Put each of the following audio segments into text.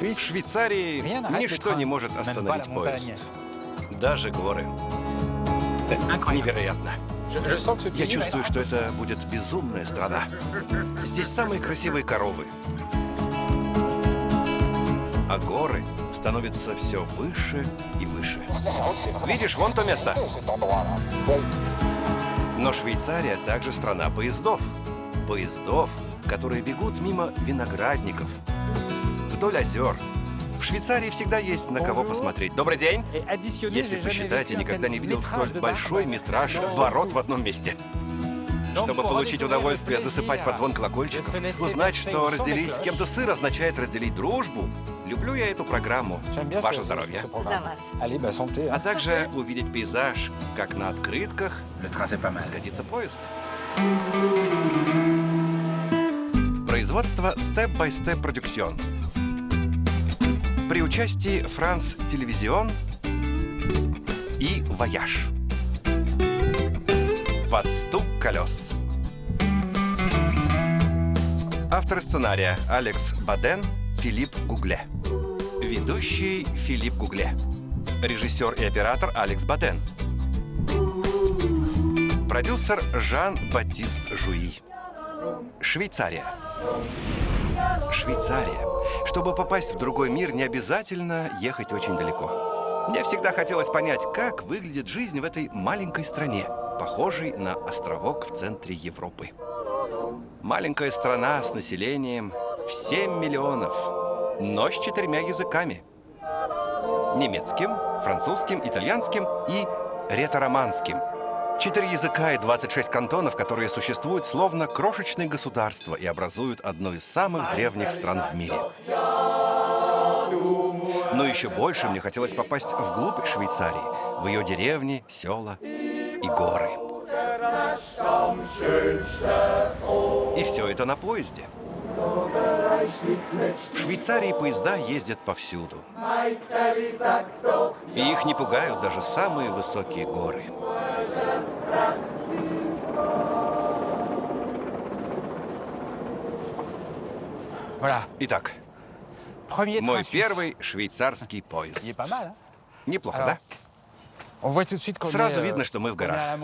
В Швейцарии ничто не может остановить поезд. Даже горы. Невероятно. Я чувствую, что это будет безумная страна. Здесь самые красивые коровы. А горы становятся все выше и выше. Видишь, вон то место. Но Швейцария также страна поездов. Поездов, которые бегут мимо виноградников, вдоль озер. В Швейцарии всегда есть на кого посмотреть. Добрый день! Если посчитать, я никогда не видел столь большой метраж ворот в одном месте. Чтобы получить удовольствие засыпать под звон колокольчиков, узнать, что разделить с кем-то сыр означает разделить дружбу. Люблю я эту программу. Ваше здоровье. За вас. А также увидеть пейзаж, как на открытках сгодится поезд. Производство Step by Step Production. При участии France Television и Voyage. Под стук колес. Авторы сценария Алекс Баден, Филипп Гугле. Ведущий Филипп Гугле. Режиссер и оператор Алекс Баден. Продюсер Жан-Батист Жуи. Швейцария. Швейцария. Чтобы попасть в другой мир, не обязательно ехать очень далеко. Мне всегда хотелось понять, как выглядит жизнь в этой маленькой стране, похожей на островок в центре Европы. Маленькая страна с населением в 7 миллионов, но с 4 языками. Немецким, французским, итальянским и ретро-романским. 4 языка и 26 кантонов, которые существуют словно крошечные государства и образуют одну из самых древних стран в мире. Но еще больше мне хотелось попасть вглубь Швейцарии, в ее деревни, села и горы. И все это на поезде. В Швейцарии поезда ездят повсюду. И их не пугают даже самые высокие горы. Итак, мой первый швейцарский поезд. Неплохо, да? Сразу видно, что мы в горах.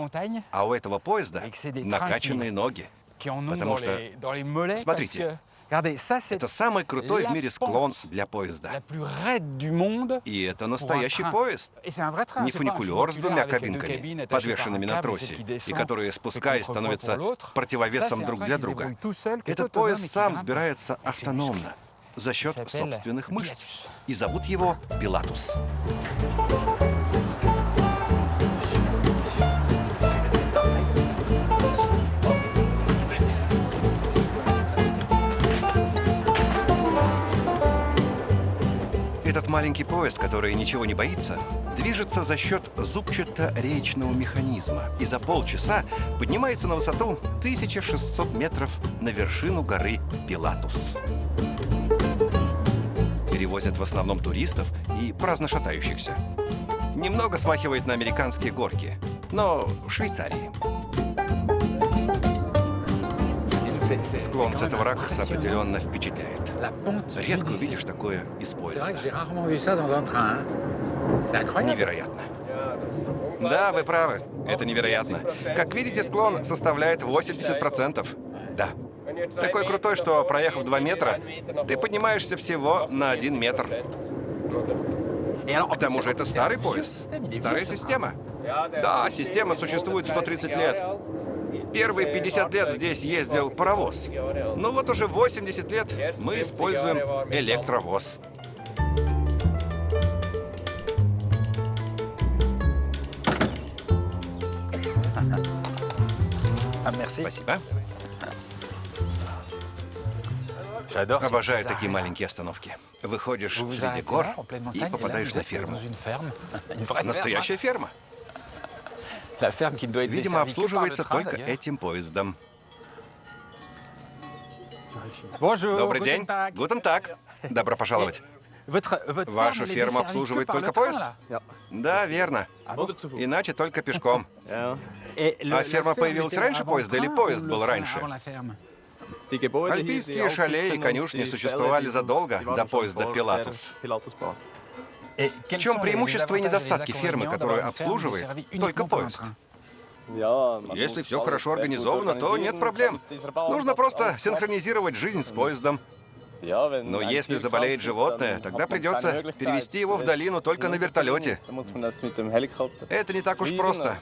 А у этого поезда накачанные ноги. Потому что, смотрите, это самый крутой в мире склон для поезда. И это настоящий поезд. Не фуникулер с 2 кабинками, подвешенными на тросе, и которые, спускаясь, становятся противовесом друг для друга. Этот поезд сам сбирается автономно, за счет собственных мышц. И зовут его Пилатус. Этот маленький поезд, который ничего не боится, движется за счет зубчато-речного механизма и за полчаса поднимается на высоту 1600 метров на вершину горы Пилатус. Перевозят в основном туристов и праздно шатающихся. Немного смахивает на американские горки, но в Швейцарии. Склон с этого ракурса определенно впечатляет. Редко увидишь такое из поезда. Невероятно. Да, вы правы. Это невероятно. Как видите, склон составляет 80%. Да. Такой крутой, что, проехав 2 метра, ты поднимаешься всего на 1 метр. К тому же это старый поезд. Старая система. Да, система существует 130 лет. Первые 50 лет здесь ездил паровоз. Но вот уже 80 лет мы используем электровоз. Спасибо. Обожаю такие маленькие остановки. Выходишь среди гор и попадаешь на ферму. Настоящая ферма. Видимо, обслуживается только этим поездом. Добрый день. Гутен таг. Добро пожаловать. Ваша ферма обслуживает только поезд? Да, верно. Иначе только пешком. А ферма появилась раньше поезда или поезд был раньше? Альпийские шале и конюшни существовали задолго до поезда Пилатус. В чем преимущества и недостатки фермы, которую обслуживает только поезд? Если все хорошо организовано, то нет проблем. Нужно просто синхронизировать жизнь с поездом. Но если заболеет животное, тогда придется перевести его в долину только на вертолете. Это не так уж просто.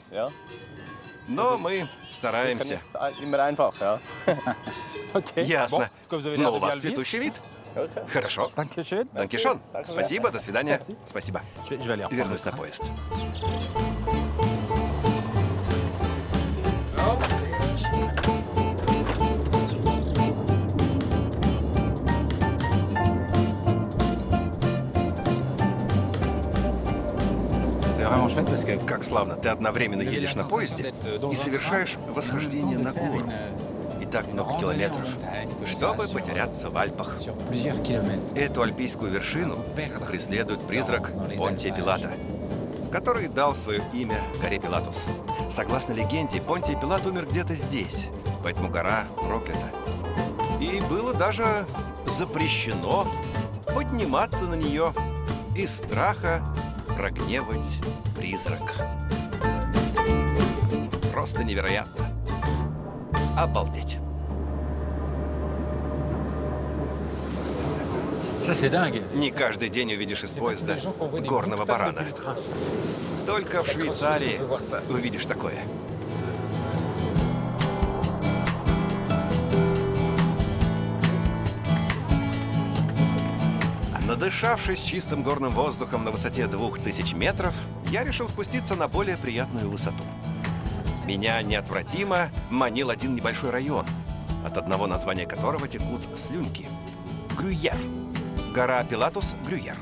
Но мы стараемся. Ясно. Но у вас цветущий вид. Хорошо. Данкишон. Спасибо, до свидания. Спасибо. Вернусь на поезд. Как славно, ты одновременно едешь на поезде и совершаешь восхождение на гору. И так много километров, чтобы потеряться в Альпах. Эту альпийскую вершину преследует призрак Понтия Пилата, который дал свое имя горе Пилатус. Согласно легенде, Понтий Пилат умер где-то здесь, поэтому гора проклята. И было даже запрещено подниматься на нее из страха прогневать призрака. Просто невероятно. Обалдеть. Не каждый день увидишь из поезда горного барана. Только в Швейцарии увидишь такое. Надышавшись чистым горным воздухом на высоте 2000 метров, я решил спуститься на более приятную высоту. Меня неотвратимо манил один небольшой район, от одного названия которого текут слюнки. Грюйер. Гора Пилатус Грюйер.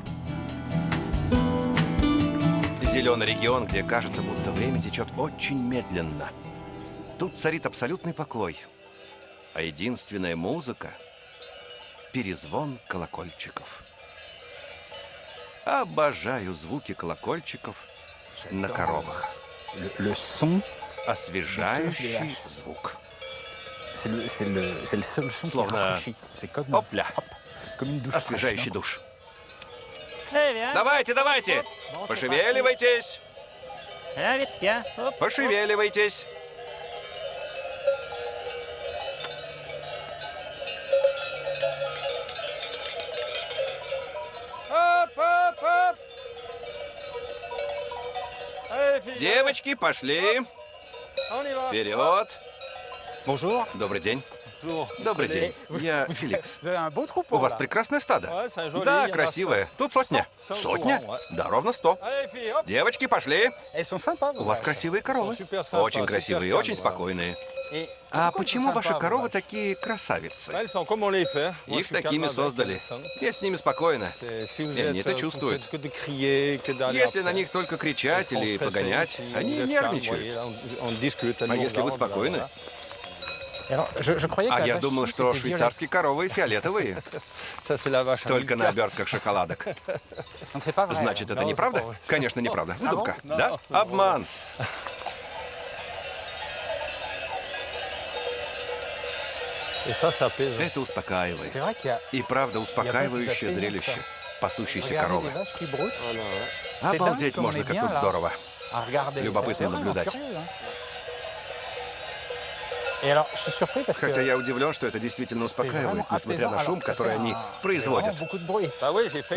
Зеленый регион, где кажется, будто время течет очень медленно. Тут царит абсолютный покой. А единственная музыка — перезвон колокольчиков. Обожаю звуки колокольчиков на коровах. Освежающий звук. Словно опля. Освежающий душ. Давайте, давайте! Пошевеливайтесь! Пошевеливайтесь! Девочки, пошли. Вперед. Добрый день. Добрый день. Я Феликс. У вас прекрасное стадо. Да, красивое. Тут сотня. Сотня? Да, ровно 100. Девочки, пошли. У вас красивые коровы. Очень красивые и очень спокойные. А почему ваши коровы такие красавицы? Их такими создали. Я с ними спокойно. И они это чувствуют. Если на них только кричать или погонять, они нервничают. А если вы спокойны? А я думал, что швейцарские коровы фиолетовые. Только на обертках шоколадок. Значит, это неправда? Конечно, неправда. Выдумка. Да? Обман. Это успокаивает. И правда успокаивающее зрелище пасущейся коровы. Обалдеть можно, как тут здорово. Любопытно наблюдать. Хотя я удивлен, что это действительно успокаивает, несмотря на шум, который они производят.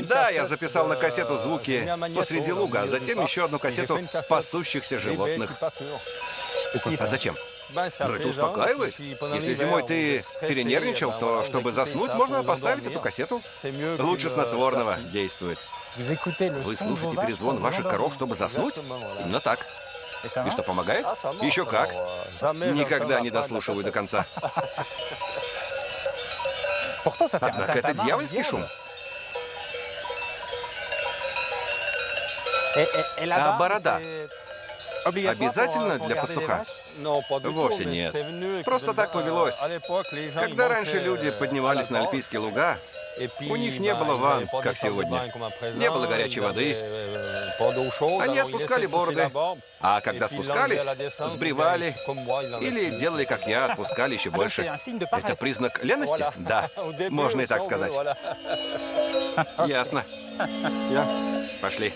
Да, я записал на кассету звуки посреди луга, а затем еще одну кассету пасущихся животных. А зачем? Ну, это успокаивает. Если зимой ты перенервничал, то, чтобы заснуть, можно поставить эту кассету. Лучше снотворного действует. Вы слушаете перезвон ваших коров, чтобы заснуть? Именно так. И что, помогает? Еще как. Никогда не дослушиваю до конца. Однако это дьявольский шум. А борода обязательно для пастуха? Вовсе нет. Просто так повелось. Когда раньше люди поднимались на альпийские луга, у них не было ванн, как сегодня. Не было горячей воды. Они отпускали бороды, а когда спускались, сбривали или делали, как я, отпускали еще больше. Это признак ленности? Да, можно и так сказать. Ясно. Пошли.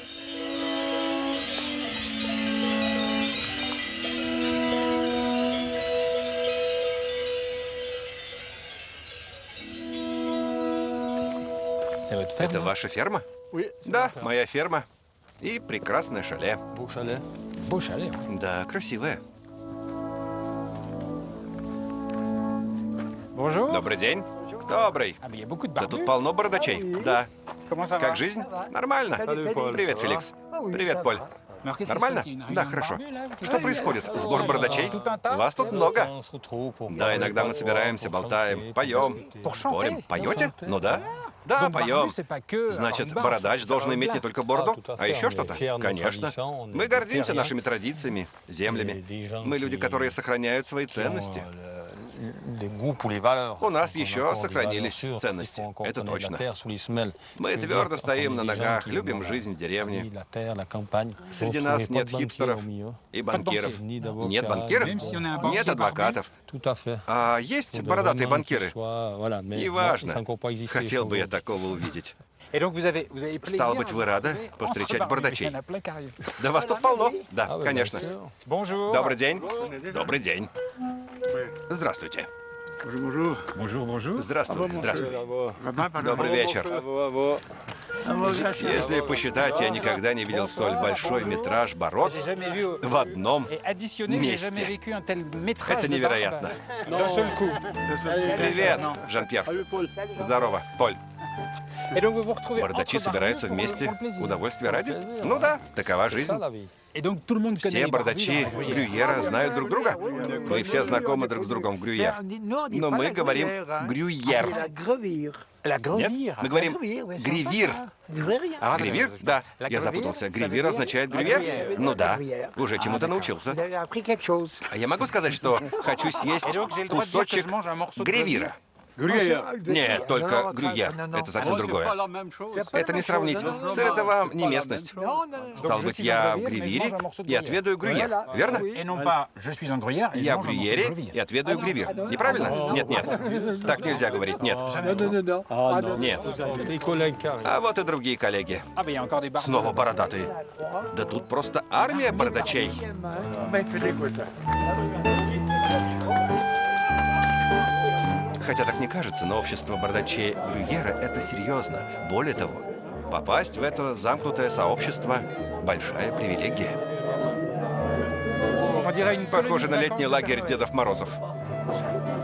Это ваша ферма? Да, моя ферма. И прекрасное шале. Да, красивое. Добрый день. Добрый. Да тут полно бородачей. Да. Как жизнь? Нормально. Привет, Феликс. Привет, Поль. Нормально? Да, хорошо. Что происходит? Сбор бородачей? Вас тут много. Да, иногда мы собираемся, болтаем, поем, спорим. Поете? Ну да. Да, поем. Значит, бородач должен иметь не только бороду, а еще что-то? Конечно. Мы гордимся нашими традициями, землями. Мы люди, которые сохраняют свои ценности. У нас еще сохранились ценности. Это точно. Мы твердо стоим на ногах, любим жизнь в деревне. Среди нас нет хипстеров и банкиров. Нет банкиров? Нет адвокатов. А есть бородатые банкиры? Неважно. Хотел бы я такого увидеть. Стало быть, вы рады повстречать бородачей? Да вас тут полно. Да, конечно. Добрый день. Добрый день. Здравствуйте. Здравствуй, здравствуй. Добрый вечер. Если посчитать, я никогда не видел столь большой метраж бород в одном месте. Это невероятно. Привет, Жан-Пьер. Здорово, Поль. Бородачи собираются вместе, удовольствия ради? Ну да, такова жизнь. Все бородачи Грюйера знают друг друга. Мы все знакомы друг с другом в Грюйер. Но мы говорим Грюйер. Нет, мы говорим Гривир. Гривир? Да, я запутался. Гривир означает Грюйер? Ну да, уже чему-то научился. А я могу сказать, что хочу съесть кусочек Гривира? Нет, только Грюйер. Это совсем другое. Это не сравнить. Сыр — это вам не местность. Стало быть, я в Гривире и отведаю Грюйер, верно? Я в Грюйере и отведаю Гривир. Неправильно? Нет, нет. Так нельзя говорить. Нет. Нет. А вот и другие коллеги. Снова бородатые. Да тут просто армия бородачей. Хотя так не кажется, но общество бородачей Грюйера — это серьезно. Более того, попасть в это замкнутое сообщество — большая привилегия. Похоже на летний лагерь Дедов Морозов.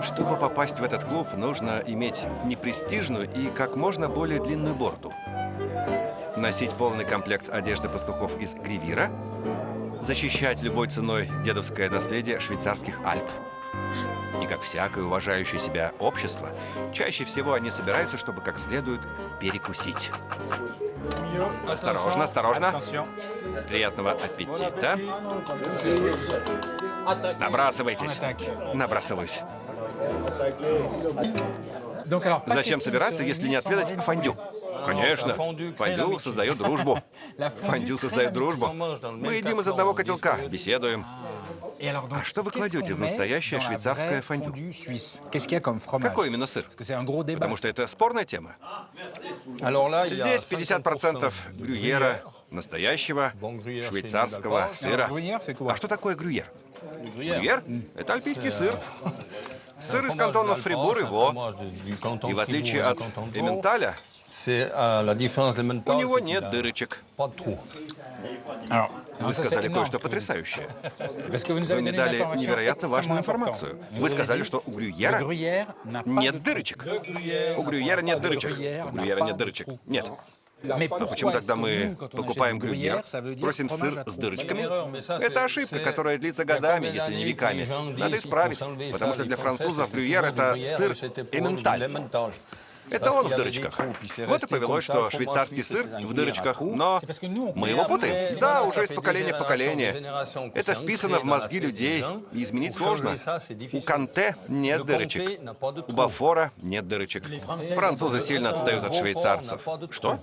Чтобы попасть в этот клуб, нужно иметь непрестижную и как можно более длинную бороду, носить полный комплект одежды пастухов из Гривира, защищать любой ценой дедовское наследие швейцарских Альп. И как всякое уважающее себя общество, чаще всего они собираются, чтобы как следует перекусить. Осторожно, осторожно. Приятного аппетита. Набрасывайтесь. Набрасываюсь. Зачем собираться, если не отведать фондю? Конечно, фондю создает дружбу. Фондю создает дружбу. Мы едим из одного котелка, беседуем. А что вы кладете в настоящее швейцарское фондю? Какой именно сыр? Потому что это спорная тема. Здесь 50% Грюйера, настоящего швейцарского сыра. А что такое Грюйер? Грюйер — это альпийский сыр. Сыр из кантонов Фрибур и Во. И в отличие от Эмменталя, у него нет дырочек. Вы сказали кое-что потрясающее. Вы мне дали невероятно важную информацию. Вы сказали, что у Грюйера нет дырочек. У Грюйера нет дырочек. У Грюйера нет дырочек. Нет. А почему тогда мы покупаем Грюйер, просим сыр с дырочками? Это ошибка, которая длится годами, если не веками. Надо исправить, потому что для французов Грюйер — это сыр Эмменталь. Это он в дырочках. Вот и повелось, что швейцарский сыр в дырочках, но мы его путаем. Да, уже из поколения в поколение. Это вписано в мозги людей, и изменить сложно. У Канте нет дырочек, у Бафора нет дырочек. Французы сильно отстают от швейцарцев. Что?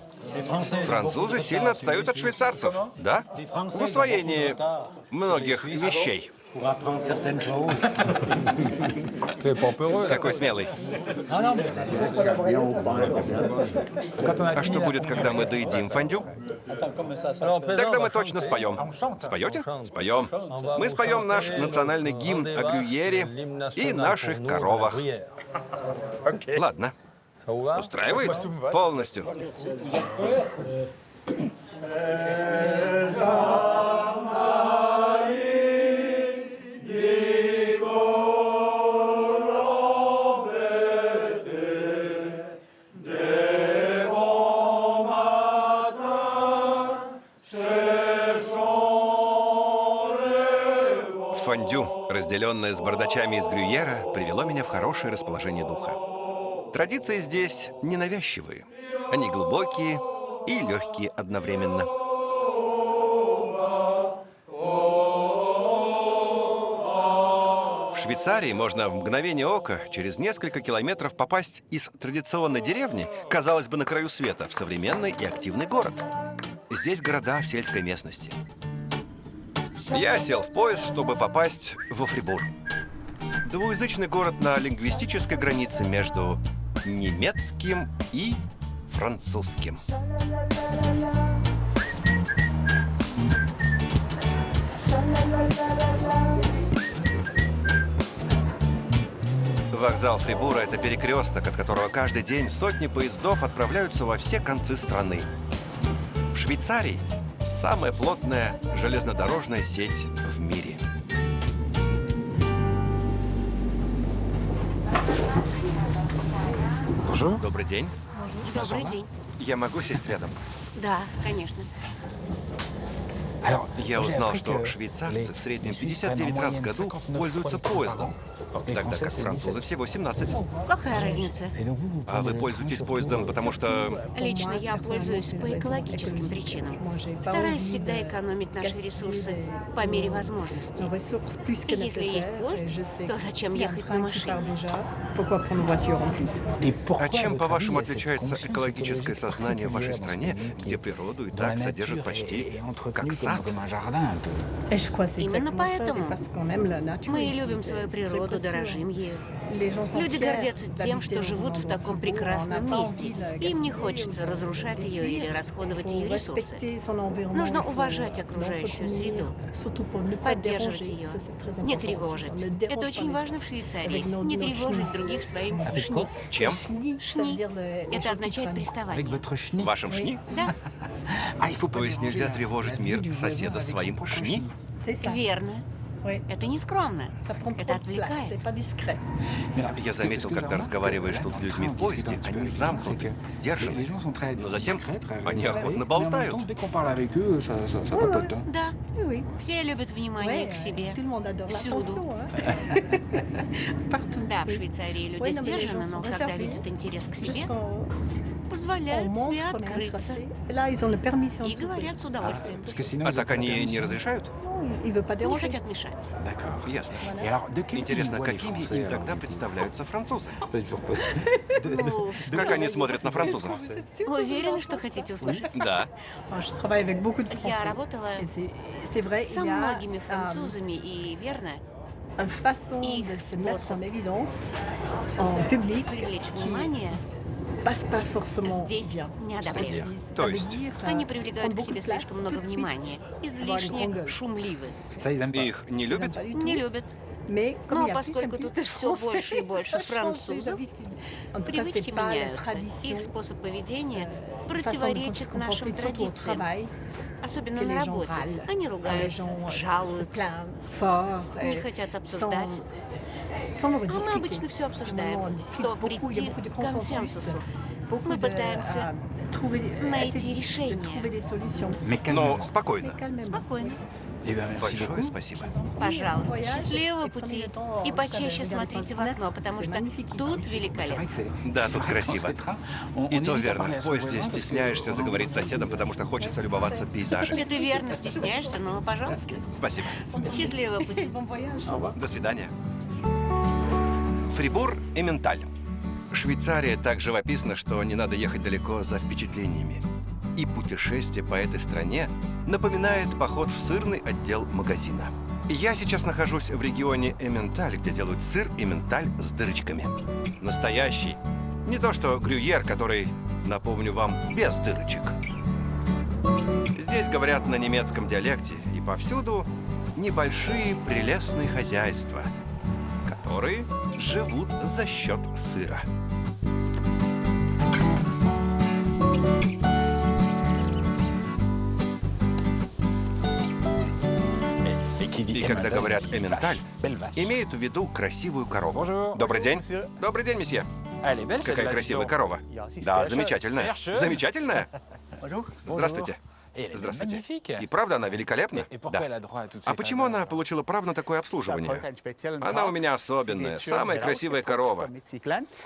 Французы сильно отстают от швейцарцев, да? В усвоении многих вещей. Какой смелый. А что будет, когда мы доедим фондю? Тогда мы точно споем. Споете? Споем. Мы споем наш национальный гимн о Грюйере и наших коровах. Ладно. Устраивает? Полностью. Фондю, разделенное с бардачами из Грюйера, привело меня в хорошее расположение духа. Традиции здесь ненавязчивые. Они глубокие и легкие одновременно. В Швейцарии можно в мгновение ока через несколько километров попасть из традиционной деревни, казалось бы, на краю света, в современный и активный город. Здесь города в сельской местности. Я сел в поезд, чтобы попасть во Фрибур. Двуязычный город на лингвистической границе между немецким и французским. Вокзал Фрибура – это перекресток, от которого каждый день сотни поездов отправляются во все концы страны. В Швейцарии самая плотная железнодорожная сеть в мире. Добрый день. Добрый день. Я могу сесть рядом? Да, конечно. Я узнал, что швейцарцы в среднем 59 раз в году пользуются поездом, тогда как французы всего 17. Какая разница? А вы пользуетесь поездом, потому что... Лично я пользуюсь по экологическим причинам. Стараюсь всегда экономить наши ресурсы по мере возможности. И если есть поезд, то зачем ехать на машине? А чем, по-вашему, отличается экологическое сознание в вашей стране, где природу и так содержат почти как сад? Именно поэтому мы любим свою природу, дорожим ею. Люди гордятся тем, что живут в таком прекрасном месте. Им не хочется разрушать ее или расходовать ее ресурсы. Нужно уважать окружающую среду, поддерживать ее, не тревожить. Это очень важно в Швейцарии. Не тревожить других своим шни. Чем? Шни. Это означает приставание. Вашим шни? Да. То есть нельзя тревожить мир соседа своим шни? Верно. Это не скромно. Это отвлекает. Я заметил, когда разговариваешь тут с людьми в поезде, они замкнуты, сдержаны. Но затем они охотно болтают. Да. Все любят внимание к себе. Всюду. Да, в Швейцарии люди сдержаны, но когда видят интерес к себе, позволяют себе открыться. И говорят с удовольствием. А так они не разрешают? Не хотят мешать. Ясно. Интересно, какими им тогда представляются французы? Ну, Как они смотрят на французов? уверены, что хотите услышать? Да. Я работала со многими французами, и верно, их способ привлечь внимание здесь не одобряют. То есть? Они привлекают к себе слишком много внимания, излишне шумливы. Их не любят? Не любят. Но поскольку тут все больше и больше французов, привычки меняются. Их способ поведения противоречит нашим традициям. Особенно на работе. Они ругаются, жалуются, не хотят обсуждать. А мы обычно все обсуждаем, чтобы прийти к консенсусу. Мы пытаемся найти решение. Но спокойно. Спокойно. Большое спасибо. Пожалуйста, счастливого пути. И почаще смотрите в окно, потому что тут великолепно. Да, тут красиво. И то верно. В поезде стесняешься заговорить с соседом, потому что хочется любоваться пейзажами. Это верно, стесняешься, но пожалуйста. Спасибо. Счастливого пути. До свидания. Фрибур и Менталь. Швейцария так живописна, что не надо ехать далеко за впечатлениями. И путешествие по этой стране напоминает поход в сырный отдел магазина. Я сейчас нахожусь в регионе Эмменталь, где делают сыр и менталь с дырочками. Настоящий. Не то что грюйер, который, напомню вам, без дырочек. Здесь говорят на немецком диалекте, и повсюду небольшие прелестные хозяйства, которые живут за счет сыра. И когда говорят «эмменталь», имеют в виду красивую корову. Добрый день. Добрый день, месье. Какая красивая корова. Да, замечательная. Замечательная? Здравствуйте. Здравствуйте. И правда она великолепна? Да. А почему она получила право на такое обслуживание? Она у меня особенная, самая красивая корова.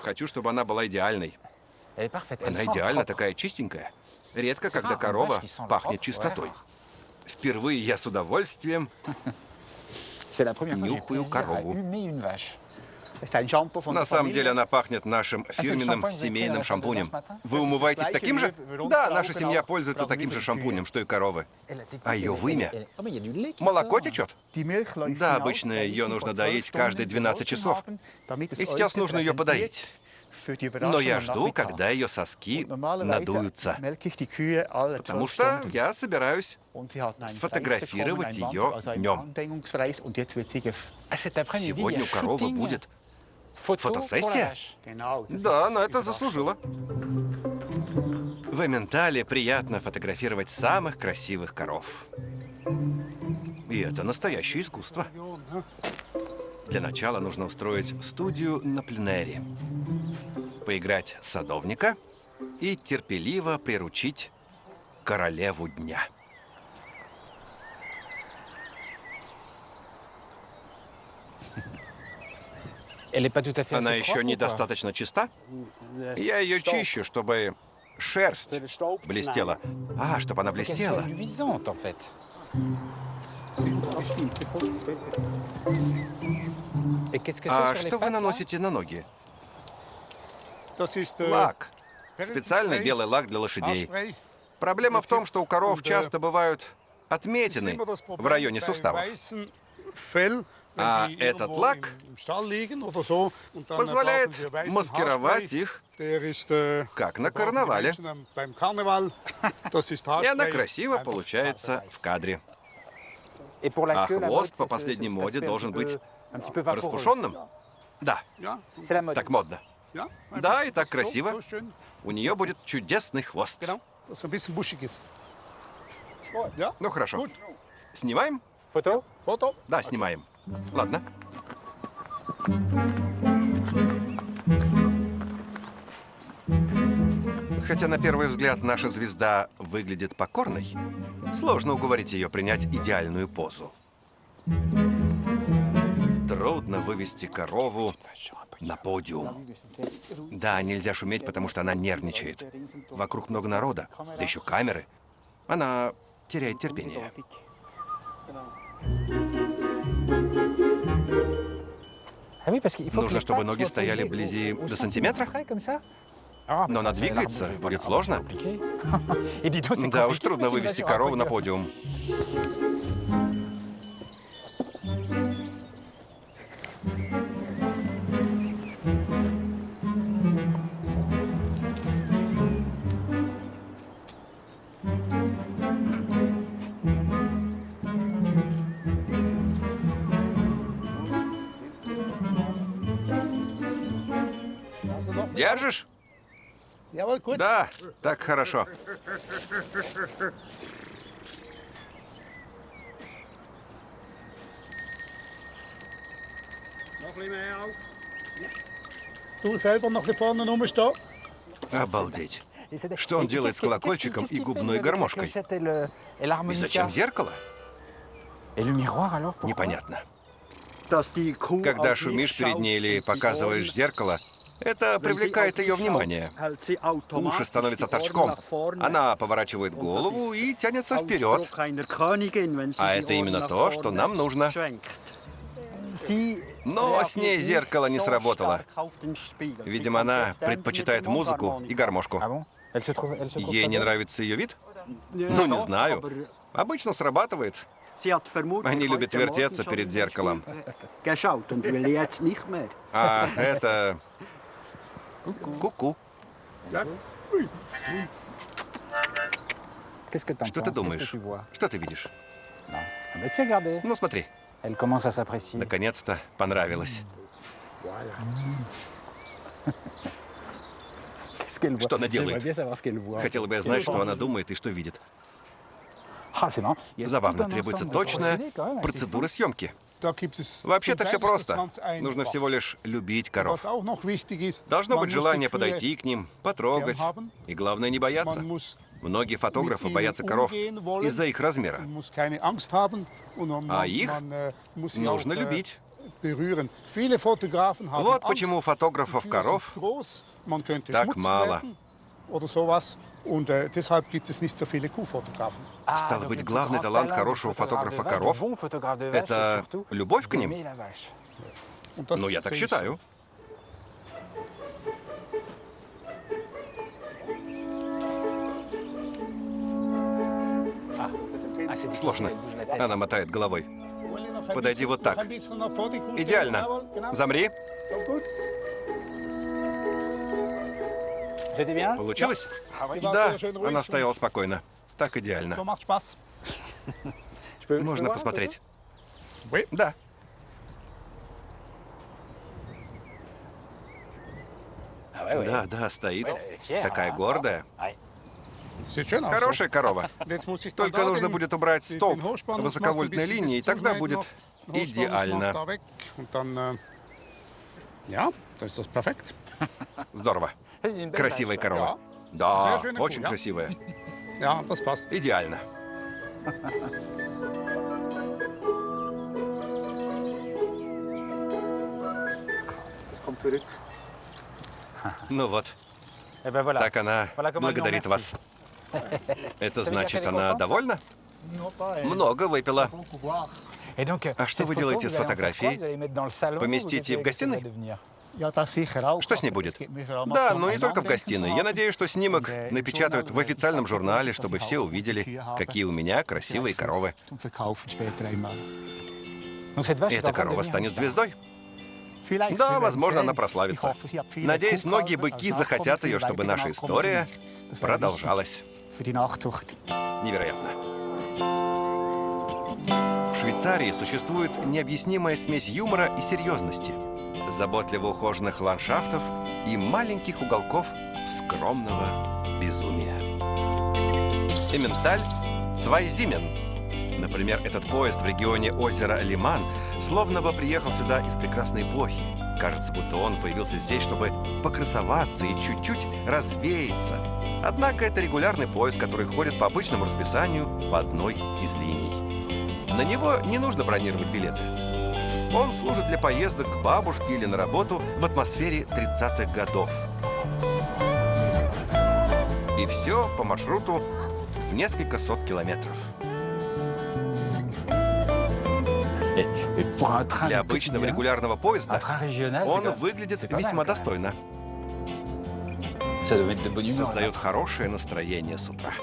Хочу, чтобы она была идеальной. Она идеально такая чистенькая. Редко, когда корова пахнет чистотой. Впервые я с удовольствием нюхаю корову. На самом деле она пахнет нашим фирменным семейным шампунем. Вы умываетесь таким же? Да, наша семья пользуется таким же шампунем, что и коровы. А ее вымя? Молоко течет? Да, обычно ее нужно доить каждые 12 часов. И сейчас нужно ее подоить. Но я жду, когда ее соски надуются. Потому что я собираюсь сфотографировать ее днем. Сегодня у коровы будет фотосессия? Да, она это заслужила. В Эмментале приятно фотографировать самых красивых коров. И это настоящее искусство. Для начала нужно устроить студию на пленэре, поиграть в садовника и терпеливо приручить королеву дня. Она еще недостаточно чиста? Я ее чищу, чтобы шерсть блестела. А, чтобы она блестела. А что вы наносите на ноги? Лак. Специальный белый лак для лошадей. Проблема в том, что у коров часто бывают отметины в районе суставов. А этот лак позволяет маскировать их, как на карнавале. И она красиво получается в кадре. А хвост по последней моде должен быть распушенным? Да, так модно. Да, и так красиво. У нее будет чудесный хвост. Ну хорошо. Снимаем? Фото? Да, снимаем. Ладно. Хотя на первый взгляд наша звезда выглядит покорной, сложно уговорить ее принять идеальную позу. Трудно вывести корову на подиум. Да, нельзя шуметь, потому что она нервничает. Вокруг много народа, да еще камеры. Она теряет терпение. Нужно, чтобы ноги стояли вблизи до сантиметра. Но она двигается, будет сложно. Да уж, трудно вывести корову на подиум. Держишь? Да, так хорошо. Обалдеть. Что он делает с колокольчиком и губной гармошкой? И зачем зеркало? Непонятно. Когда шумишь перед ней или показываешь зеркало, это привлекает ее внимание. Уши становятся торчком. Она поворачивает голову и тянется вперед. А это именно то, что нам нужно. Но с ней зеркало не сработало. Видимо, она предпочитает музыку и гармошку. Ей не нравится ее вид? Ну, не знаю. Обычно срабатывает. Они любят вертеться перед зеркалом. А это... Ку-ку. Что ты думаешь? Что ты видишь? Ну, смотри. Наконец-то понравилось. Что она делает? Хотела бы я знать, что она думает и что видит. Забавно, требуется точная процедура съемки. Вообще-то все просто. Нужно всего лишь любить коров. Должно быть желание подойти к ним, потрогать. И главное, не бояться. Многие фотографы боятся коров из-за их размера. А их нужно любить. Вот почему у фотографов коров так мало. Стало быть, главный талант хорошего фотографа коров — это любовь к ним? Ну, я так считаю. Сложно. Она мотает головой. Подойди вот так. Идеально. Замри. Получилось? Да, она стояла спокойно. Так идеально. Можно посмотреть? Да. Да, да, стоит. Такая гордая. Хорошая корова. Только нужно будет убрать столб высоковольтной линии, и тогда будет идеально. Здорово. Красивая корова. Да, очень красивая. Идеально. Ну вот. Так она благодарит вас. Это значит, она довольна? Много выпила. А что вы делаете с фотографией? Поместите в гостиной? Что с ней будет? Да, но не только в гостиной. Я надеюсь, что снимок напечатают в официальном журнале, чтобы все увидели, какие у меня красивые коровы. Эта корова станет звездой. Да, возможно, она прославится. Надеюсь, многие быки захотят ее, чтобы наша история продолжалась. Невероятно. В Швейцарии существует необъяснимая смесь юмора и серьезности, заботливо ухоженных ландшафтов и маленьких уголков скромного безумия. Эмменталь, Свайзимен. Например, этот поезд в регионе озера Лиман словно бы приехал сюда из прекрасной эпохи. Кажется, будто он появился здесь, чтобы покрасоваться и чуть-чуть развеяться. Однако это регулярный поезд, который ходит по обычному расписанию по одной из линий. На него не нужно бронировать билеты. Он служит для поездок к бабушке или на работу в атмосфере 30-х годов. И все по маршруту в несколько сот километров. Для обычного регулярного поезда он выглядит весьма достойно. Создает хорошее настроение с утра.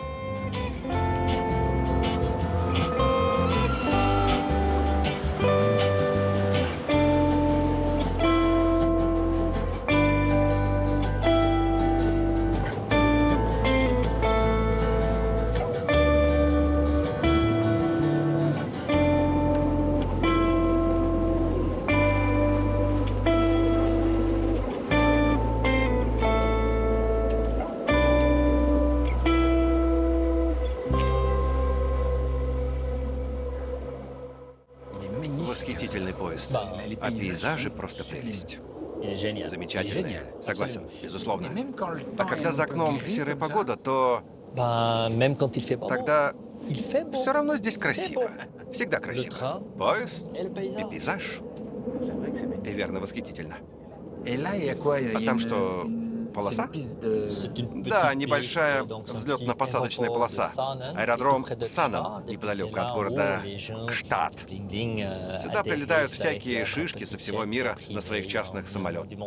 Восхитительный поезд. А пейзажи просто прелесть. Замечательные. Согласен, безусловно. А когда за окном серая погода, то тогда все равно здесь красиво. Всегда красиво. Поезд и пейзаж. И верно, восхитительно. А там что, полоса? Да, небольшая взлетно-посадочная полоса. Аэродром Санан, неподалеку от города Кштадт. Сюда прилетают всякие шишки со всего мира на своих частных самолетах.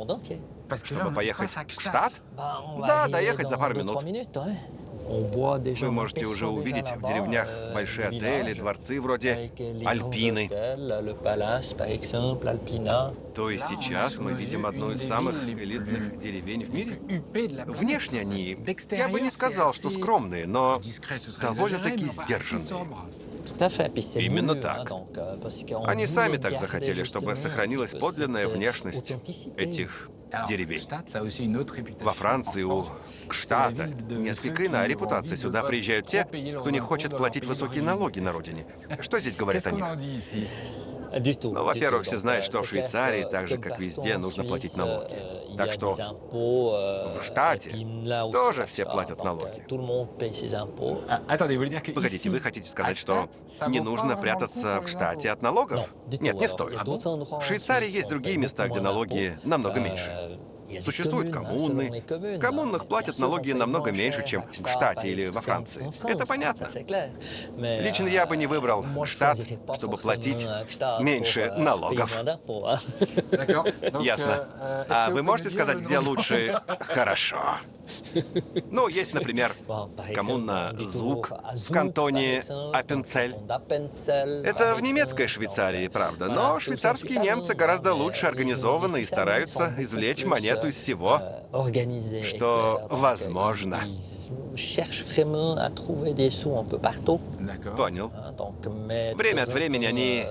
Чтобы поехать в Кштадт? Да, доехать за пару минут. Вы можете уже увидеть в деревнях большие отели, дворцы вроде Альпины. То есть сейчас мы видим одну из самых элитных деревень в мире. Внешне они, я бы не сказал, что скромные, но довольно-таки сдержанные. Именно так. Они сами так захотели, чтобы сохранилась подлинная внешность этих деревень. Во Франции у Кштадта несколько иная репутация. Сюда приезжают те, кто не хочет платить высокие налоги на родине. Что здесь говорят о них? Ну, во-первых, все знают, что в Швейцарии, так же, как везде, нужно платить налоги. Так что в штате тоже все платят налоги. Погодите, вы хотите сказать, что не нужно прятаться в штате от налогов? Нет, не стоит. В Швейцарии есть другие места, где налоги намного меньше. Существуют коммуны. В коммунах платят налоги намного меньше, чем в штате или во Франции. Это понятно. Лично я бы не выбрал штат, чтобы платить меньше налогов. Ясно. А вы можете сказать, где лучше? Хорошо. Ну, есть, например, коммуна Зуг в кантоне Аппенцель. Это в немецкой Швейцарии, правда, но швейцарские немцы гораздо лучше организованы и стараются извлечь монету из всего, что возможно. Понял. Время от времени они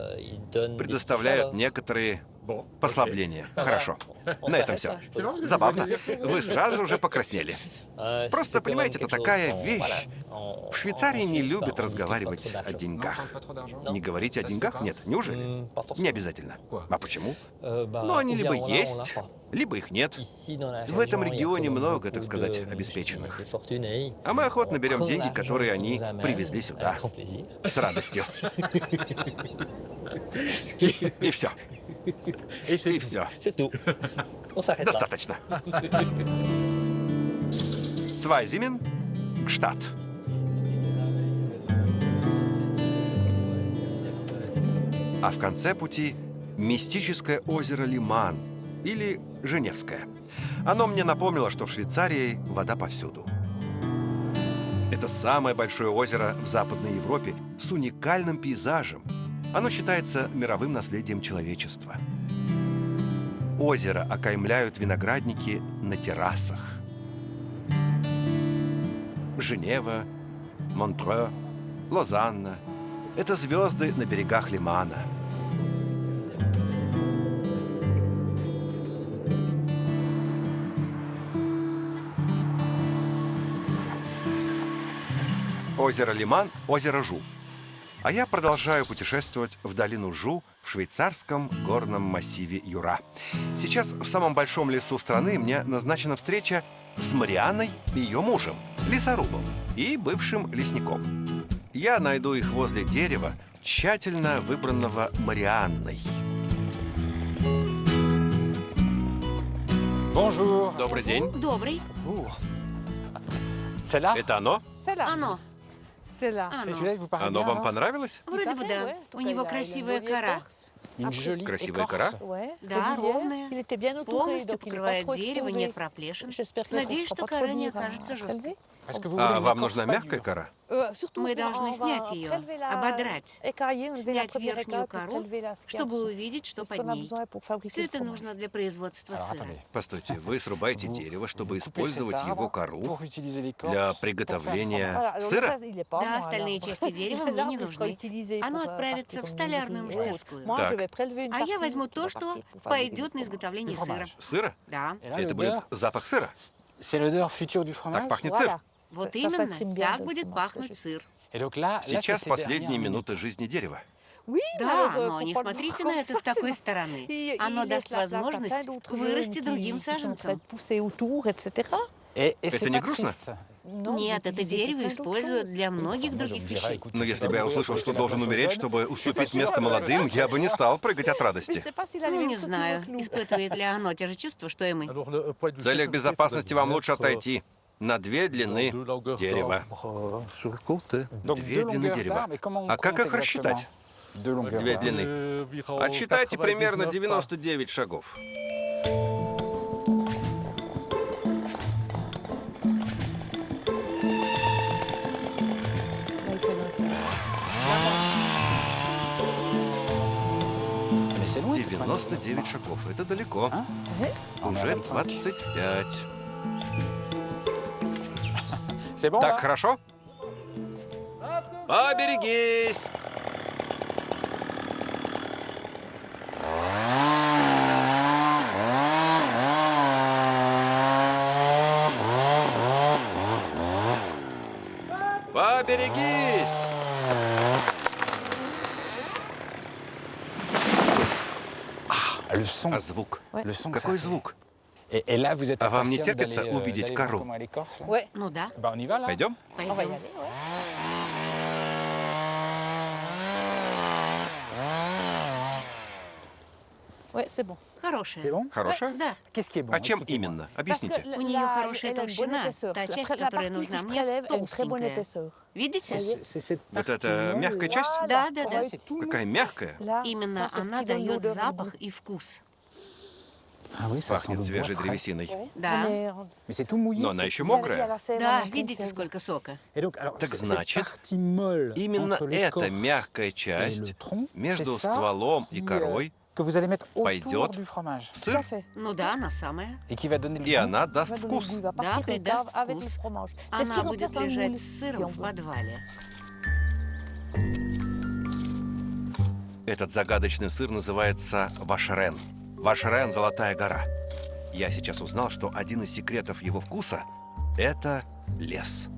предоставляют некоторые послабления. Хорошо. На этом все. Забавно. Вы сразу же покраснели. Просто, понимаете, это такая вещь. В Швейцарии не любят разговаривать о деньгах. Не говорить о деньгах? Нет. Неужели? Не обязательно. А почему? Ну, они либо есть, либо их нет. В этом регионе много, так сказать, обеспеченных. А мы охотно берем деньги, которые они привезли сюда. С радостью. И все. И все. Достаточно. Цвайзимен, Кштадт. А в конце пути мистическое озеро Лиман, или Женевское. Оно мне напомнило, что в Швейцарии вода повсюду. Это самое большое озеро в Западной Европе с уникальным пейзажем. Оно считается мировым наследием человечества. Озеро окаймляют виноградники на террасах. Женева, Монтрeux, Лозанна – это звезды на берегах Лимана. Озеро Лиман – озеро Жу. А я продолжаю путешествовать в долину Жу в швейцарском горном массиве Юра. Сейчас в самом большом лесу страны мне назначена встреча с Марианной и ее мужем, лесорубом и бывшим лесником. Я найду их возле дерева, тщательно выбранного Марианной. Bonjour. Добрый день. Добрый. Это оно? Оно. Оно вам понравилось? Вроде бы да. У него красивая кора. Красивая кора? Да, ровная. Полностью покрывает дерево, нет проплешин. Надеюсь, что кора не окажется жесткой. А вам нужна мягкая кора? Мы должны снять ее, ободрать, снять верхнюю кору, чтобы увидеть, что под ней. Все это нужно для производства сыра. Постойте, вы срубаете дерево, чтобы использовать его кору для приготовления сыра? Да, остальные части дерева мне не нужны. Оно отправится в столярную мастерскую. Так. А я возьму то, что пойдет на изготовление сыра. Сыра? Да. Это будет запах сыра? Так пахнет сыр. Вот именно, так будет пахнуть сыр. Сейчас последние минуты жизни дерева. Да, но не смотрите на это с такой стороны. Оно даст возможность вырасти другим саженцам. Это не грустно? Нет, это дерево используют для многих других вещей. Но если бы я услышал, что должен умереть, чтобы уступить место молодым, я бы не стал прыгать от радости. Ну, не знаю, испытывает ли оно те же чувства, что и мы. В целях безопасности вам лучше отойти на 2 длины дерева. 2 длины дерева. А как их рассчитать? 2 длины. Отсчитайте примерно 99 шагов. C'est 99 шагов. Это далеко. Уже 25. Так, хорошо? Поберегись! Поберегись! А звук? Какой звук? А вам не терпится увидеть кору? Ну да, Пойдем? пойдем. Хорошая. Хорошая? Да. А чем именно? Объясните. У нее хорошая толщина. Та часть, которая нужна мне, толстенькая. Видите? Вот эта мягкая часть? Да, да, да. Какая мягкая. Именно она дает запах и вкус. Пахнет свежей древесиной. Да. Но она еще мокрая. Да, видите, сколько сока. Так значит, именно эта мягкая часть между стволом и корой пойдет в сыр, Ну да, она самая. и она даст вкус. Да, придаст вкус. Она будет лежать с сыром в подвале. Этот загадочный сыр называется вашрен. Вашрен – Золотая гора. Я сейчас узнал, что один из секретов его вкуса – это лес.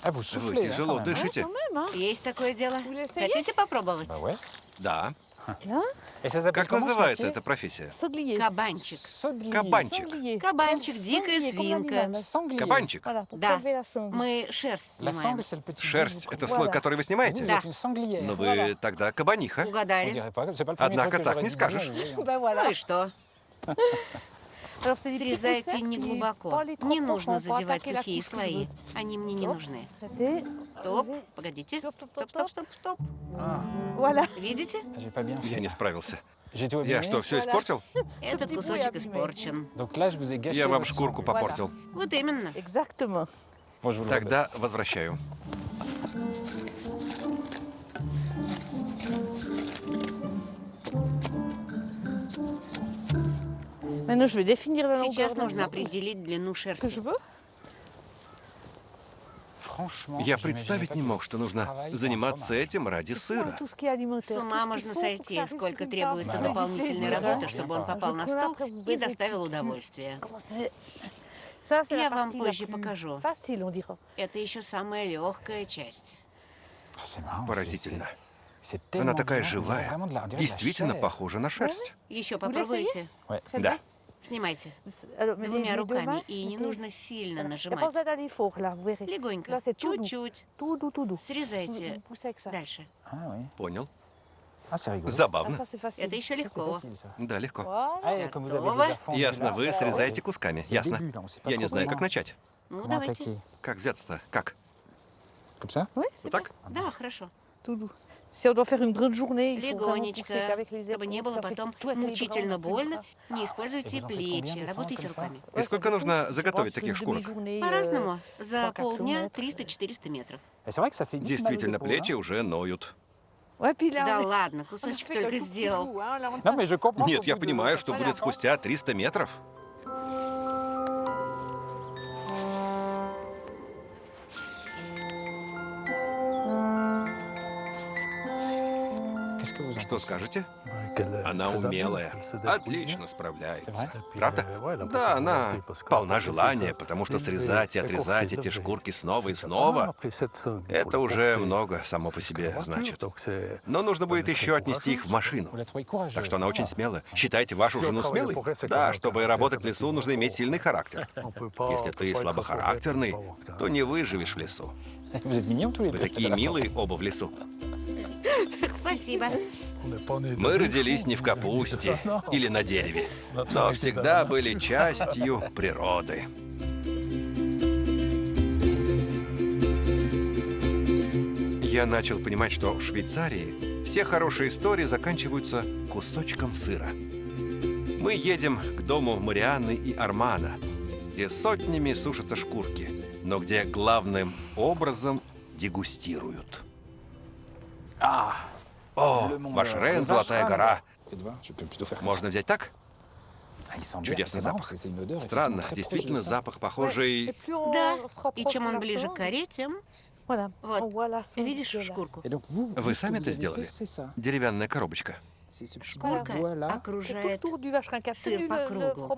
Вы тяжело дышите? Есть такое дело. Хотите попробовать? Да. Как называется эта профессия? Кабанчик. Кабанчик. Кабанчик, дикая свинка. Кабанчик. Да. Мы шерсть снимаем. Шерсть – это слой, который вы снимаете? Да. Но вы тогда кабаниха. Угадали. Однако так не скажешь. Ну и что? Срезайте не глубоко. Не нужно задевать сухие слои. Они мне не нужны. Стоп, погодите. Стоп, стоп, стоп, стоп. Видите? Я не справился. Я что, все испортил? Этот кусочек испорчен. Я вам шкурку попортил. Вот именно. Тогда возвращаю. Сейчас нужно определить длину шерсти. Я представить не мог, что нужно заниматься этим ради сыра. С ума можно сойти, сколько требуется дополнительной работы, чтобы он попал на стол и доставил удовольствие. Я вам позже покажу. Это еще самая легкая часть. Поразительно. Она такая живая, действительно похожа на шерсть. Еще попробуйте. Да. Снимайте. 2 руками. И не нужно сильно нажимать. Легонько. Чуть-чуть. Срезайте. Дальше. Понял. Забавно. Это еще легко. Да, легко. Готово. Ясно, вы срезаете кусками. Ясно. Я не знаю, как начать. Ну, давайте. Как взяться-то? Как? Вот так? Да, хорошо. Легонечко, Легонечко. Чтобы не было потом мучительно больно, не используйте плечи, работайте руками. И сколько нужно заготовить таких шкурок? По-разному. За полдня 300-400 метров. Действительно, плечи уже ноют. Да ладно, кусочек только сделал. Нет, я понимаю, что будет спустя 300 метров. Что скажете? Она умелая, отлично справляется. Правда? Да, она полна желания, потому что срезать и отрезать эти шкурки снова и снова — это уже много само по себе значит. Но нужно будет еще отнести их в машину. Так что она очень смелая. Считайте вашу жену смелой? Да, чтобы работать в лесу, нужно иметь сильный характер. Если ты слабохарактерный, то не выживешь в лесу. Вы такие милые оба в лесу. Спасибо. Мы родились не в капусте или на дереве, но всегда были частью природы. Я начал понимать, что в Швейцарии все хорошие истории заканчиваются кусочком сыра. Мы едем к дому Марианны и Армана, где сотнями сушатся шкурки, но где главным образом дегустируют. О, ваш Рен, Золотая гора. Можно взять так? Чудесный запах. Странно, действительно запах похожий... Да, и чем он ближе к коре, тем... Вот, видишь шкурку? Вы сами это сделали? Деревянная коробочка. Шкурка окружает сыр по кругу.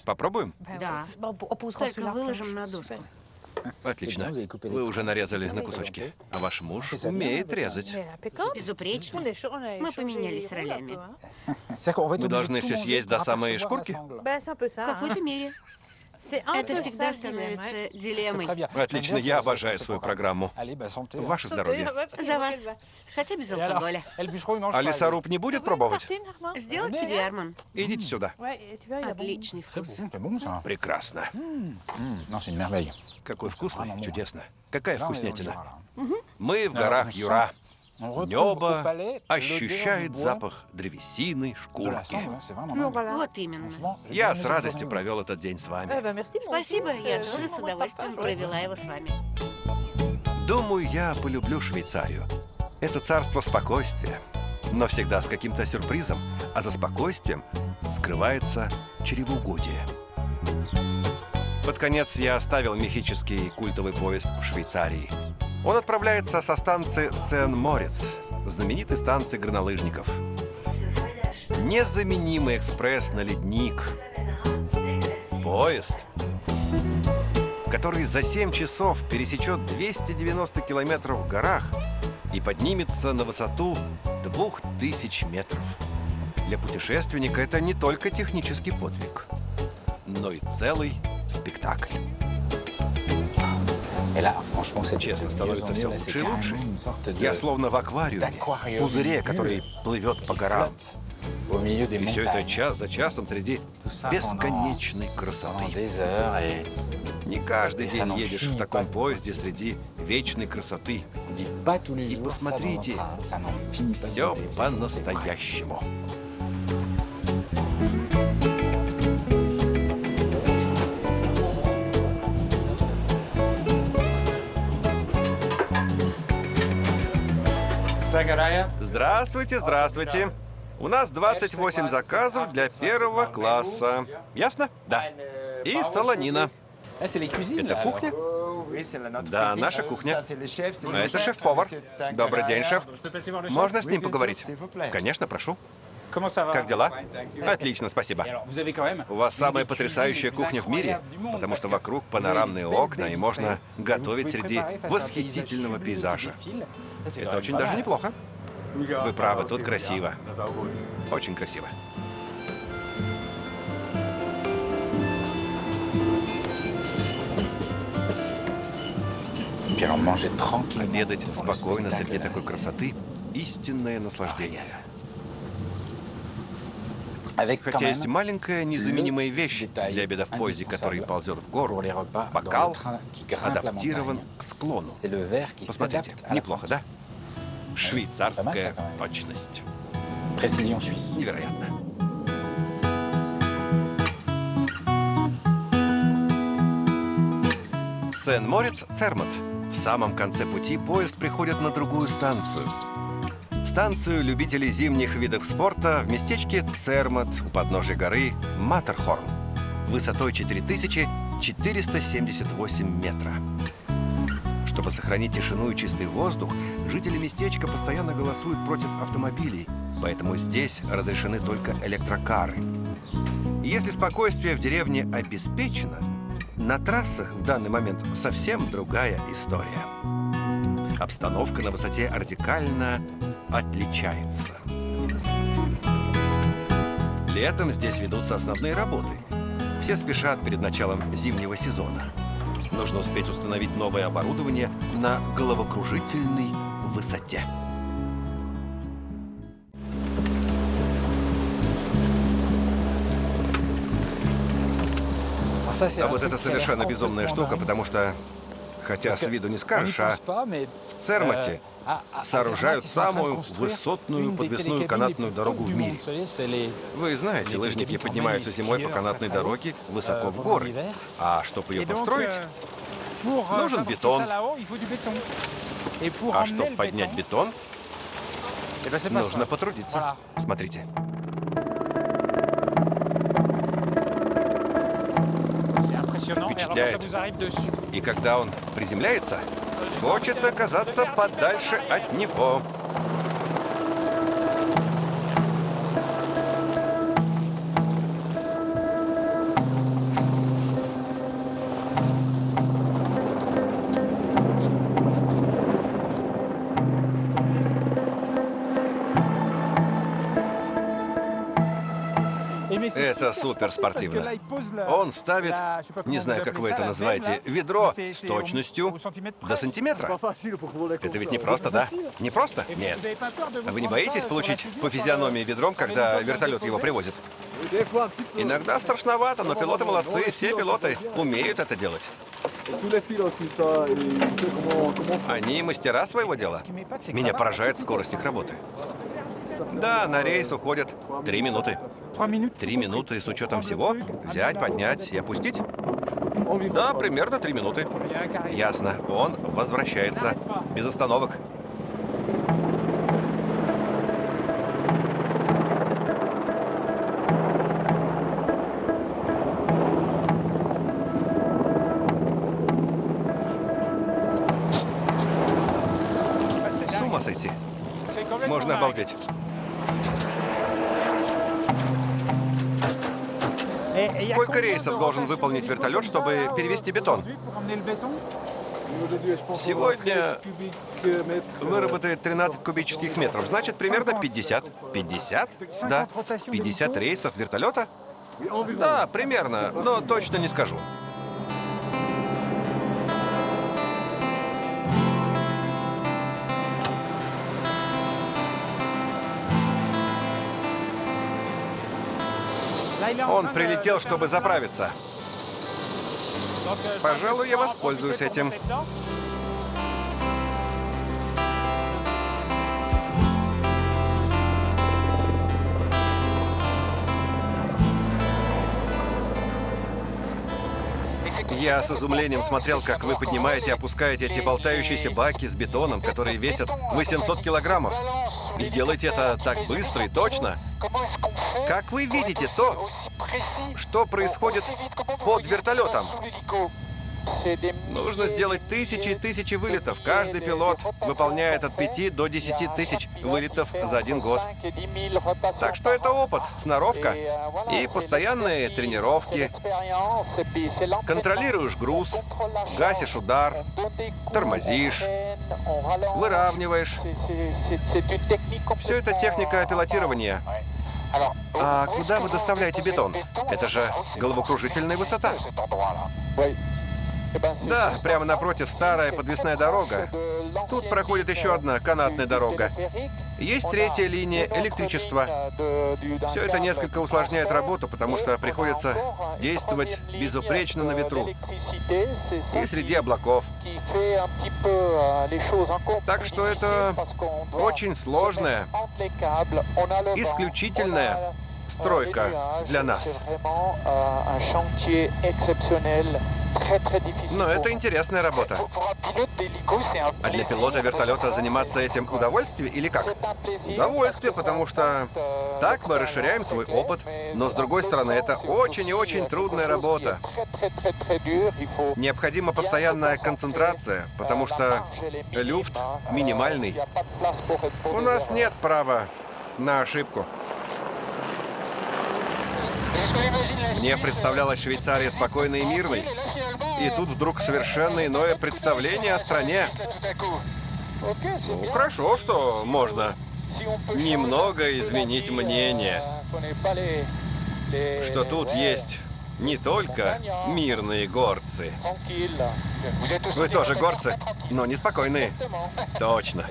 Попробуем? Да, только выложим на доску. Отлично. Вы уже нарезали на кусочки. А ваш муж умеет резать. Безупречно. Мы поменялись ролями. Мы должны все съесть до самой шкурки? В какой-то мере. Это всегда становится дилеммой. Отлично, я обожаю свою программу. Ваше здоровье. За вас. Хотя без алкоголя. А лесоруб не будет пробовать? Сделать тебе, Арман? Идите сюда. Отличный вкус. Прекрасно. Какой вкусный, чудесно. Какая вкуснятина. Мы в горах Юра. Небо ощущает запах древесины, шкурки. Вот именно. Я с радостью провел этот день с вами. Спасибо, я тоже с удовольствием провела его с вами. Думаю, я полюблю Швейцарию. Это царство спокойствия, но всегда с каким-то сюрпризом, а за спокойствием скрывается чревоугодие. Под конец я оставил мифический культовый поезд в Швейцарии. Он отправляется со станции Сен-Морец, знаменитой станции горнолыжников. Незаменимый экспресс на ледник. Поезд, который за 7 часов пересечет 290 километров в горах и поднимется на высоту 2000 метров. Для путешественника это не только технический подвиг, но и целый спектакль. Честно, становится все лучше и лучше. Я словно в аквариуме, пузыре, который плывет по горам. И все это час за часом среди бесконечной красоты. Не каждый день едешь в таком поезде среди вечной красоты. И посмотрите, все по-настоящему. Здравствуйте, здравствуйте. У нас 28 заказов для первого класса. Ясно? Да. И солонина. Это кухня? Да, наша кухня. А это шеф-повар. Добрый день, шеф. Можно с ним поговорить? Конечно, прошу. Как дела? Отлично, спасибо. У вас самая потрясающая кухня в мире, потому что вокруг панорамные окна, и можно готовить среди восхитительного пейзажа. Это очень даже неплохо. Вы правы, тут красиво. Очень красиво. Обедать спокойно среди такой красоты — истинное наслаждение. Хотя есть маленькая незаменимая вещь для обеда в поезде, который ползет в гору. Бокал адаптирован к склону. Посмотрите, неплохо, да? Швейцарская точность. Невероятно. Сен-Морец, Цермат. В самом конце пути поезд приходит на другую станцию. Станцию любителей зимних видов спорта в местечке Цермат у подножия горы Маттерхорн высотой 4478 метра. Чтобы сохранить тишину и чистый воздух, жители местечка постоянно голосуют против автомобилей, поэтому здесь разрешены только электрокары. Если спокойствие в деревне обеспечено, на трассах в данный момент совсем другая история. Обстановка на высоте радикально отличается. Летом здесь ведутся основные работы. Все спешат перед началом зимнего сезона. Нужно успеть установить новое оборудование на головокружительной высоте. А вот это совершенно безумная штука, потому что, хотя с виду не скажешь, а в Цермате сооружают самую высотную подвесную канатную дорогу в мире. Вы знаете, лыжники поднимаются зимой по канатной дороге высоко в горы. А чтобы ее построить, нужен бетон. А чтобы поднять бетон, нужно потрудиться. Смотрите. Впечатляет. И когда он приземляется, хочется оказаться подальше от него. Это суперспортивно. Он ставит, не знаю, как вы это называете, ведро с точностью до сантиметра. Это ведь не просто, да? Не просто? Нет. А вы не боитесь получить по физиономии ведром, когда вертолет его привозит? Иногда страшновато, но пилоты молодцы. Все пилоты умеют это делать. Они мастера своего дела. Меня поражает скорость их работы. Да, на рейс уходят 3 минуты. 3 минуты с учетом всего? Взять, поднять и опустить? Да, примерно 3 минуты. Ясно. Он возвращается. Без остановок. С ума сойти. Можно обалдеть. Сколько рейсов должен выполнить вертолет, чтобы перевезти бетон? Сегодня выработает 13 кубических метров. Значит, примерно 50. 50? Да. 50 рейсов вертолета? Да, примерно, но точно не скажу. Он прилетел, чтобы заправиться. Пожалуй, я воспользуюсь этим. Я с изумлением смотрел, как вы поднимаете и опускаете эти болтающиеся баки с бетоном, которые весят 800 килограммов. И делаете это так быстро и точно. Как вы видите то, что происходит под вертолетом? Нужно сделать тысячи и тысячи вылетов. Каждый пилот выполняет от 5 до 10 тысяч вылетов за 1 год. Так что это опыт, сноровка и постоянные тренировки. Контролируешь груз, гасишь удар, тормозишь, выравниваешь. Все это техника пилотирования. А куда вы доставляете бетон? Это же головокружительная высота. Да, прямо напротив старая подвесная дорога. Тут проходит еще одна канатная дорога. Есть 3-я линия электричества. Все это несколько усложняет работу, потому что приходится действовать безупречно на ветру и среди облаков. Так что это очень сложная, исключительная стройка для нас. Но это интересная работа. А для пилота вертолета заниматься этим удовольствие или как? Удовольствие, потому что так мы расширяем свой опыт. Но с другой стороны, это очень и очень трудная работа. Необходима постоянная концентрация, потому что люфт минимальный. У нас нет права на ошибку. Мне представлялась Швейцария спокойной и мирной. И тут вдруг совершенно иное представление о стране. Ну, хорошо, что можно немного изменить мнение. Что тут есть не только мирные горцы. Вы тоже горцы, но неспокойные. Точно.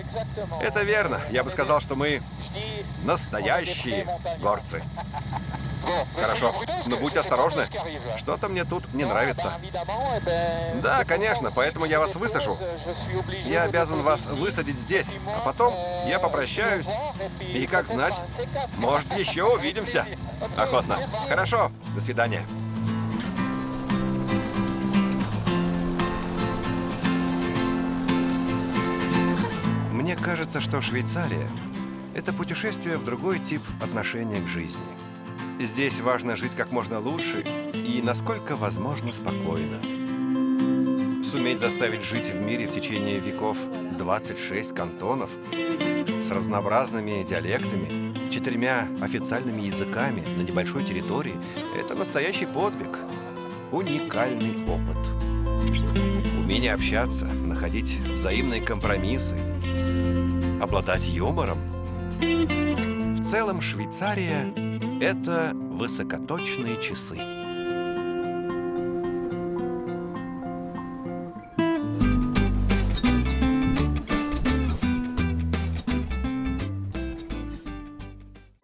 Это верно. Я бы сказал, что мы настоящие горцы. Хорошо, но будьте осторожны. Что-то мне тут не нравится. Да, конечно, поэтому я вас высажу. Я обязан вас высадить здесь, а потом я попрощаюсь. И как знать, может, еще увидимся. Охотно. Хорошо, до свидания. Мне кажется, что Швейцария – это путешествие в другой тип отношения к жизни. Здесь важно жить как можно лучше и, насколько возможно, спокойно. Суметь заставить жить в мире в течение веков 26 кантонов с разнообразными диалектами, 4 официальными языками на небольшой территории – это настоящий подвиг, уникальный опыт. Умение общаться, находить взаимные компромиссы, обладать юмором. В целом, Швейцария – это высокоточные часы.